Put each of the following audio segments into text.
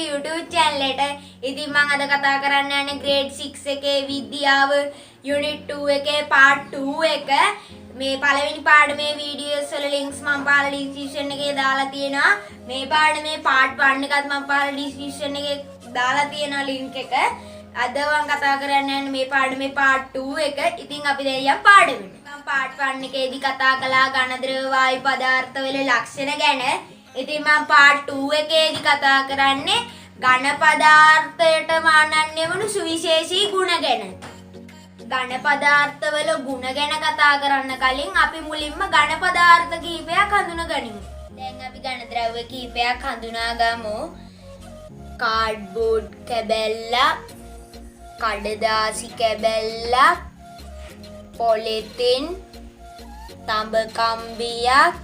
YouTube channel එකට ඉතින් මම අද කතා කරන්න යන්නේ grade 6 එකේ විද්‍යාව unit 2 එකේ part 2 එක මේ පළවෙනි පාඩමේ වීඩියෝස් වල links මම පාලා description එකේ දාලා තියෙනවා මේ පාඩමේ part 1 එකත් මම පාලා description එකේ දාලා තියෙනවා link එක අද මම කතා කරන්න යන්නේ මේ පාඩමේ part 2 එක ඉතින් අපි දැන් යමු පාඩමට මම part 1 එකේදී කතා කළා ඝනද්‍රව වායු පදාර්ථ වල ලක්ෂණ ගැන ඉතින් මම part 2 එකේදී කතා කරන්නේ ඝන පදාර්ථයට මානන්‍ය වුණු සුවිශේෂී ගුණ ගැන. ඝන පදාර්ථවල ගුණ ගැන කතා කරන්න කලින් අපි මුලින්ම ඝන පදාර්ථ කිහිපයක් හඳුනගනිමු. දැන් අපි ඝන ද්‍රව්‍ය කිහිපයක් හඳුනා ගමු. කාඩ්බෝඩ් කැබැල්ලක්, කඩදාසි කැබැල්ලක්, පොලිතින්, තඹ කම්බියක්,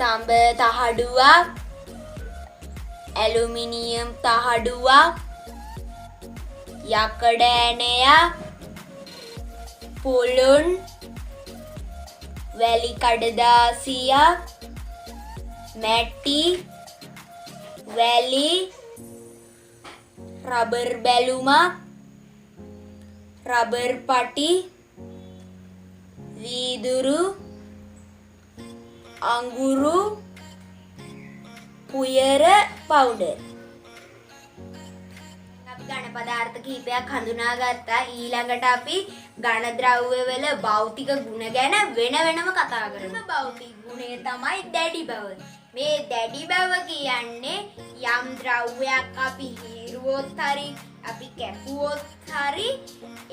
තඹ තහඩුවක්, ඇලුමිනියම් තහඩුවක්, යකඩ ඇණයක්, පුළුන්, වැලි කඩදාසියක්, මැටි, වැලි, රබර් බැලුමක්, රබර් පටි, වීදුරු, අඟුරු, පුයර පවුඩර්. අපි ඝන පදාර්ථ කිහිපයක් හඳුනාගත්තා. ඊළඟට අපි ඝන ද්‍රව්‍ය වල භෞතික ගුණ ගැන වෙනම කතා කරමු. භෞතික ගුණය තමයි දැඩි බව. මේ දැඩි බව කියන්නේ යම් ද්‍රව්‍යයක් අපි හීරුවොත් හරි අපි කැපුවොත් හරි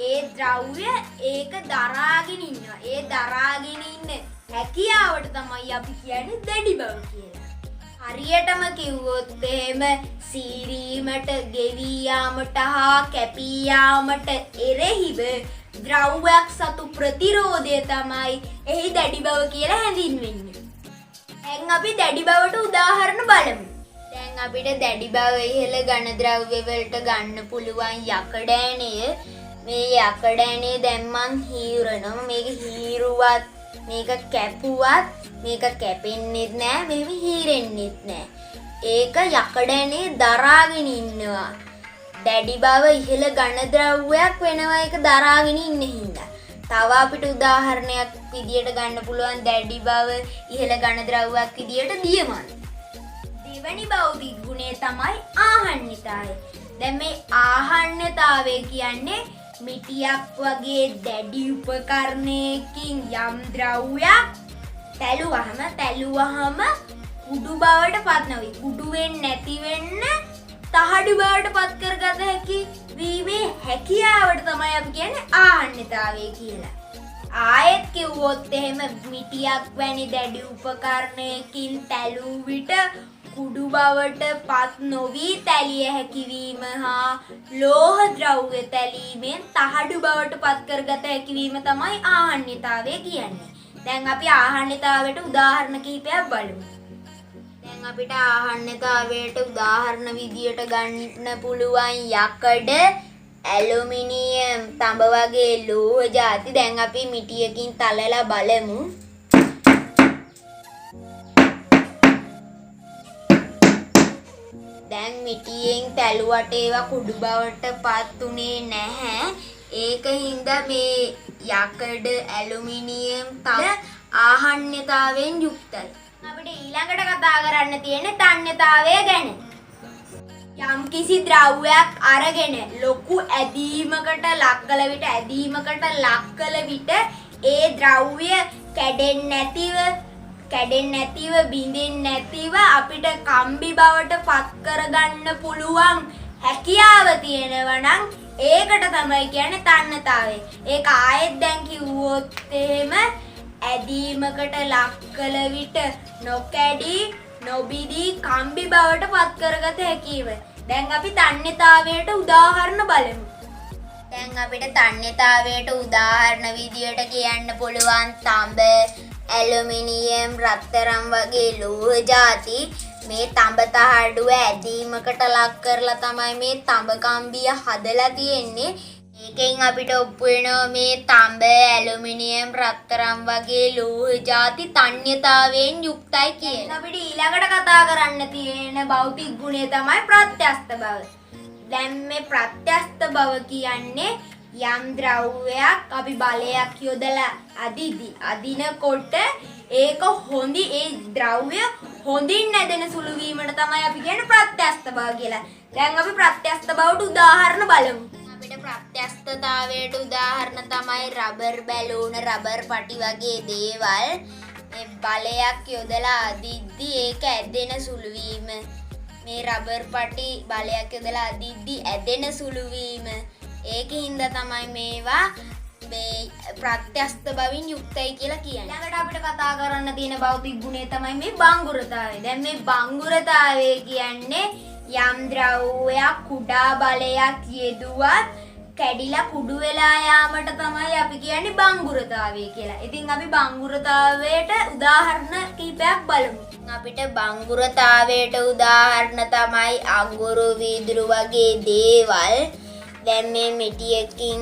ඒ ද්‍රව්‍ය ඒක දරාගෙන ඉන්නවා. ඒ දරාගෙන ඉන්න හැකියාවට තමයි අපි කියන්නේ දැඩි බව කියලා. හරියටම කිව්වොත් එහෙම සීරීමට, ගෙවී යාමට හා කැපී යාමට එරෙහිව ද්‍රව්‍යයක් සතු ප්‍රතිරෝධය තමයි එහි දැඩි බව කියලා හැඳින්වෙන්නේ. දැන් අපි දැඩි බවට උදාහරණ බලමු. දැන් අපිට දැඩි බව ඉහළ ඝන ද්‍රව්‍ය වලට ගන්න පුළුවන් යකඩ ඇණය. මේ යකඩ ඇණය දැන් මං හීරනවා. මේක හීරුවත් මේක කැපුවත් මේක කැපෙන්නෙත් නෑ මේක හීරෙන්නෙත් නෑ. ඒක යකඩ ඇණේ දරාගෙන ඉන්නවා. දැඩි බව ඉහළ ඝන ද්‍රව්‍යයක් වෙනවා ඒක දරාගෙන ඉන්න හින්දා. තව අපිට උදාහරණයක් විදියට ගන්න පුළුවන් දැඩි බව ඉහළ ඝන ද්‍රව්‍යයක් විදියට දියමල්. දෙවැනි භෞතික ගුණය තමයි ආහන්නතාවය. දැන් මේ ආහන්නතාවය කියන්නේ මිටියක් වගේ දැඩි උපකරණයකින් යම් ද්‍රව්‍යයක් තැළුවහම කුඩු බවට පත් නොවි. කුඩු වෙන්නේ නැති වෙන්න තහඩු බවට පත් කරගත හැකි වීමේ හැකියාවට තමයි අපි කියන්නේ ආහන්නතාවය කියලා. ආයෙත් කිව්වොත් එහෙම මිටියක් වැනි දැඩි උපකරණයකින් තැළූ විට කුඩු බවට පත් නොවි තැලිය හැකි වීම හා ලෝහ ද්‍රව්‍ය තැලීමෙන් තහඩු බවට පත් කරගත හැකි වීම තමයි ආහන්නතාවය කියන්නේ. දැන් අපි ආහන්නතාවයට උදාහරණ කිහිපයක් බලමු. දැන් අපිට ආහන්නතාවයට උදාහරණ විදියට ගන්න පුළුවන් යකඩ, ඇලුමිනියම්, තඹ වගේ ලෝහ ಜಾති. දැන් අපි මිටියකින් තලලා බලමු. දැන් මිටියෙන් තැළුවට ඒවා කුඩු බවට පත් උනේ නැහැ. ඒක හින්දා මේ යකඩ, ඇලුමිනියම් තව ආහන්නතාවයෙන් යුක්තයි. අපිට ඊළඟට කතා කරන්න තියෙන්නේ තන්්‍යතාවය ගැන. යම් කිසි ද්‍රව්‍යයක් අරගෙන ලොකු ඇදීමකට ලක් කළ විට ඒ ද්‍රව්‍ය කැඩෙන්නේ නැතිව බිඳෙන්නේ නැතිව අපිට කම්බි බවට පත් කරගන්න පුළුවන් හැකියාව තියෙනවා නම් ඒකට තමයි කියන්නේ තණ්හතාවය. ඒක ආයෙත් දැන් කිව්වොත් එහෙම ඇදීමකට ලක් කළ විට නොකැඩි නොබිදී කම්බි බවට පත් කරගත හැකිව. දැන් අපි තණ්හතාවයට උදාහරණ බලමු. දැන් අපිට තණ්හතාවයට උදාහරණ විදියට කියන්න පුළුවන් තඹ, ඇලුමිනියම්, රත්තරන් වගේ ලෝහ ಜಾති. මේ තඹ තහඩුව ඇදීමකට ලක් කරලා තමයි මේ තඹ කම්බිය හදලා තියෙන්නේ. ඒකෙන් අපිට ඔප්පු වෙනවා මේ තඹ, ඇලුමිනියම්, රත්තරන් වගේ ලෝහ ಜಾති තන්්‍යතාවයෙන් යුක්තයි කියන. අපිට ඊළඟට කතා කරන්න තියෙන භෞතික ගුණය තමයි ප්‍රත්‍යස්ත බව. දැන් මේ ප්‍රත්‍යස්ත බව කියන්නේ යම් ද්‍රව්‍යයක් අපි බලයක් යොදලා අදිනකොට ඒක ඒ ද්‍රව්‍ය හොඳින් නැදෙන සුළු වීමට තමයි අපි කියන්නේ ප්‍රත්‍යස්ත බව කියලා. දැන් අපි ප්‍රත්‍යස්ත බවට උදාහරණ බලමු. අපිට ප්‍රත්‍යස්තතාවයට උදාහරණ තමයි රබර් බැලූන, රබර් පටි වගේ දේවල්. මේ බලයක් යොදලා අදිද්දි ඒක ඇදෙන සුළු වීම, මේ රබර් පටි බලයක් යොදලා අදිද්දි ඇදෙන සුළු වීම, ඒකින්ද තමයි මේවා මේ ප්‍රත්‍යස්ත බවින් යුක්තයි කියලා කියන්නේ. ඊළඟට අපිට කතා කරන්න තියෙන භෞතික ගුණය තමයි මේ බංගුරතාවය. දැන් මේ බංගුරතාවය කියන්නේ යම් ද්‍රව්‍යයක් කුඩා බලයක් යෙදුවත් කැඩිලා කුඩු වෙලා යාමට තමයි අපි කියන්නේ බංගුරතාවය කියලා. ඉතින් අපි බංගුරතාවයට උදාහරණ කිහිපයක් බලමු. අපිට බංගුරතාවයට උදාහරණ තමයි අඟුරු, වීදුරු වගේ දේවල්. දැන් මේ මෙටියකින්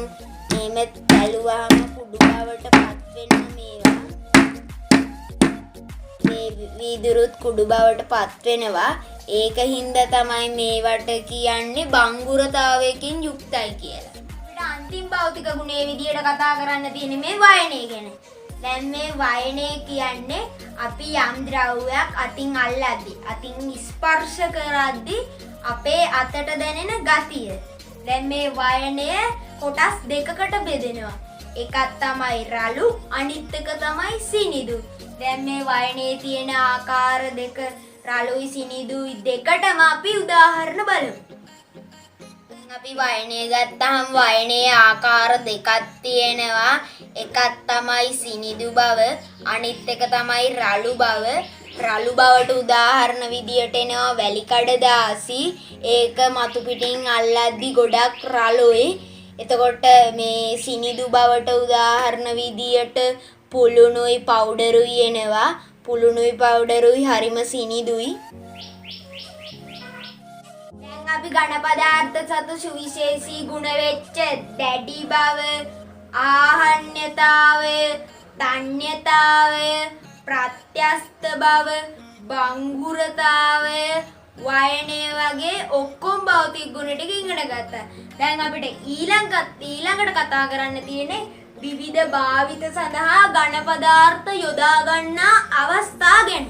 මේ තැලුවාම කුඩු බවට පත් වෙන මේවා. මේ වීදුරුත් කුඩු බවට පත් වෙනවා. ඒකින්ද තමයි මේවට කියන්නේ බංගුරතාවයකින් යුක්තයි කියලා. අපිට අන්තිම භෞතික ගුණයේ විදියට කතා කරන්න තියෙන්නේ මේ වයනය ගැන. දැන් මේ වයනය කියන්නේ අපි යම් ද්‍රව්‍යයක් අතින් අල්ලද්දි, අතින් ස්පර්ශ කරද්දි අපේ අතට දැනෙන ගතිය. දැන් මේ වයනය කොටස් දෙකකට බෙදෙනවා. එකක් තමයි රළු, අනිත් එක තමයි සිනිඳු. දැන් මේ වයනයේ තියෙන ආකාර දෙක, රළුයි සිනිඳුයි දෙකටම අපි උදාහරණ බලමු. අපි වයනය ගත්තාම වයනයේ ආකාර දෙකක් තියෙනවා. එකක් තමයි සිනිඳු බව, අනිත් එක තමයි රළු බව. රළු බවට උදාහරණ විදියට එනවා වැලි කඩදාසි. ඒක මතු පිටින් අල්ලද්දි ගොඩක් රළුයි. එතකොට මේ සිනිඳු බවට උදාහරණ විදියට පුළුණුයි පවුඩරුයි එනවා. පුළුණුයි පවුඩරුයි හරිම සිනිඳුයි. දැන් අපි ඝන පදාර්ථ සතු සුවිශේෂී ගුණ වෙච්ච දැඩි බව, ආහන්නතාවය, තන්්‍යතාවය, ප්‍රත්‍යස්ත බව, බංගුරතාවය, වයනය වගේ ඔක්කොම භෞතික ගුණ ටික ඉගෙන ගත්තා. දැන් අපිට ඊළඟට කතා කරන්න තියෙන්නේ විවිධ භාවිත සඳහා ඝන පදාර්ථ යොදා ගන්නා අවස්ථා ගැන.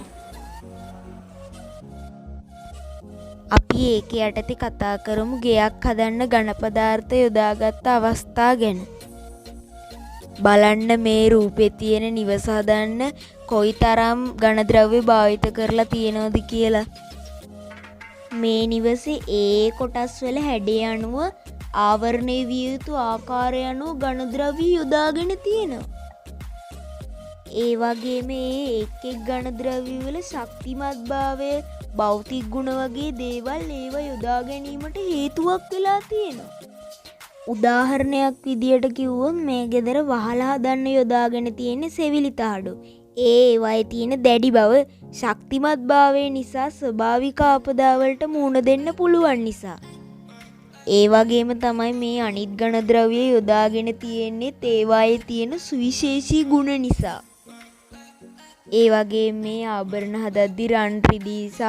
අපි ඒක යටතේ කතා කරමු ගෙයක් හදන්න ඝන පදාර්ථ යොදාගත් අවස්ථා ගැන. බලන්න මේ රූපේ තියෙන නිවස හදන්න කොයිතරම් ඝන ද්‍රව්‍ය භාවිත කරලා තියෙනවද කියලා. මේ නිවසේ ඒ කොටස් වල හැඩය අනුව ආවරණය විය යුතු ආකාරය අනුව ඝන ද්‍රව්‍ය යොදාගෙන තියෙනවා. ඒ වගේම එක් ඝන ද්‍රව්‍ය වල ශක්තිමත් භාවය, භෞතික ගුණ වගේ දේවල් ඒව යොදා ගැනීමට හේතුවක් වෙලා තියෙනවා. උදාහරණයක් විදියට කිව්වොත් මේ ගෙදර වහල හදන්න යොදාගෙන තියෙන සෙවිලි තහඩු. ඒවයේ තියෙන දැඩි බව, ශක්තිමත් භාවය නිසා ස්වභාවික ආපදා වලට මුහුණ දෙන්න පුළුවන් නිසා. ඒ වගේම තමයි මේ අනිත් ඝන ද්‍රව්‍ය යොදාගෙන තියෙන්නේ ඒවායේ තියෙන සුවිශේෂී ගුණ නිසා. ඒ වගේම මේ ආභරණ හදද්දි රන් රිදී සහ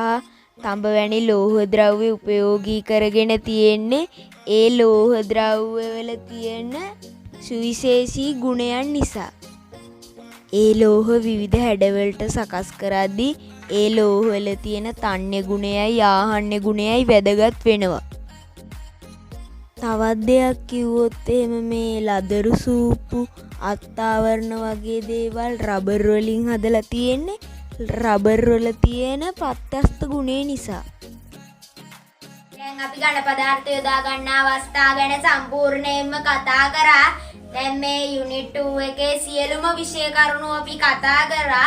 තඹ වැනි ලෝහ ද්‍රව්‍ය උපයෝගී කරගෙන තියෙන්නේ ඒ ලෝහ ද්‍රව්‍ය වල තියෙන සුවිශේෂී ගුණයන් නිසා. ඒ ලෝහ විවිධ හැඩවලට සකස් කරද්දී ඒ ලෝහ වල තියෙන තන්්‍ය ගුණයයි ආහන්‍ය ගුණයයි වැදගත් වෙනවා. තවත් දෙයක් කිව්වොත් එහෙම මේ ලදරු සූප්පු, අත්ආවරණ වගේ දේවල් රබර් වලින් හදලා තියෙන්නේ රබර් වල තියෙන ප්‍රත්‍යස්ත ගුණය නිසා. දැන් අපි ඝන පදාර්ථ යොදා ගන්න අවස්ථා ගැන සම්පූර්ණයෙන්ම කතා කරා. දැන් මේ යුනිට් 2 එකේ සියලුම විෂය කරුණු අපි කතා කරා.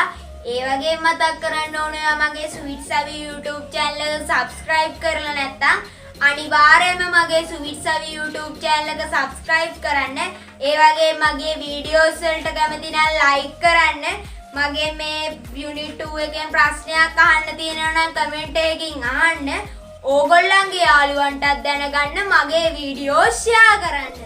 ඒ වගේම මතක් කරන්න ඕනේ මගේ ස්විට් සවි YouTube channel එක subscribe කරලා නැත්නම් අනිවාර්යයෙන්ම මගේ ස්විට් සවි YouTube channel එක subscribe කරන්න. ඒ වගේම මගේ videos වලට කැමති නම් like කරන්න. මගේ මේ යුනිට් 2 එකෙන් ප්‍රශ්නයක් අහන්න තියෙනවා නම් කමෙන්ට් එකකින් අහන්න. ඕගොල්ලන්ගේ යාළුවන්ටත් දැනගන්න මගේ වීඩියෝ ෂෙයා කරන්න.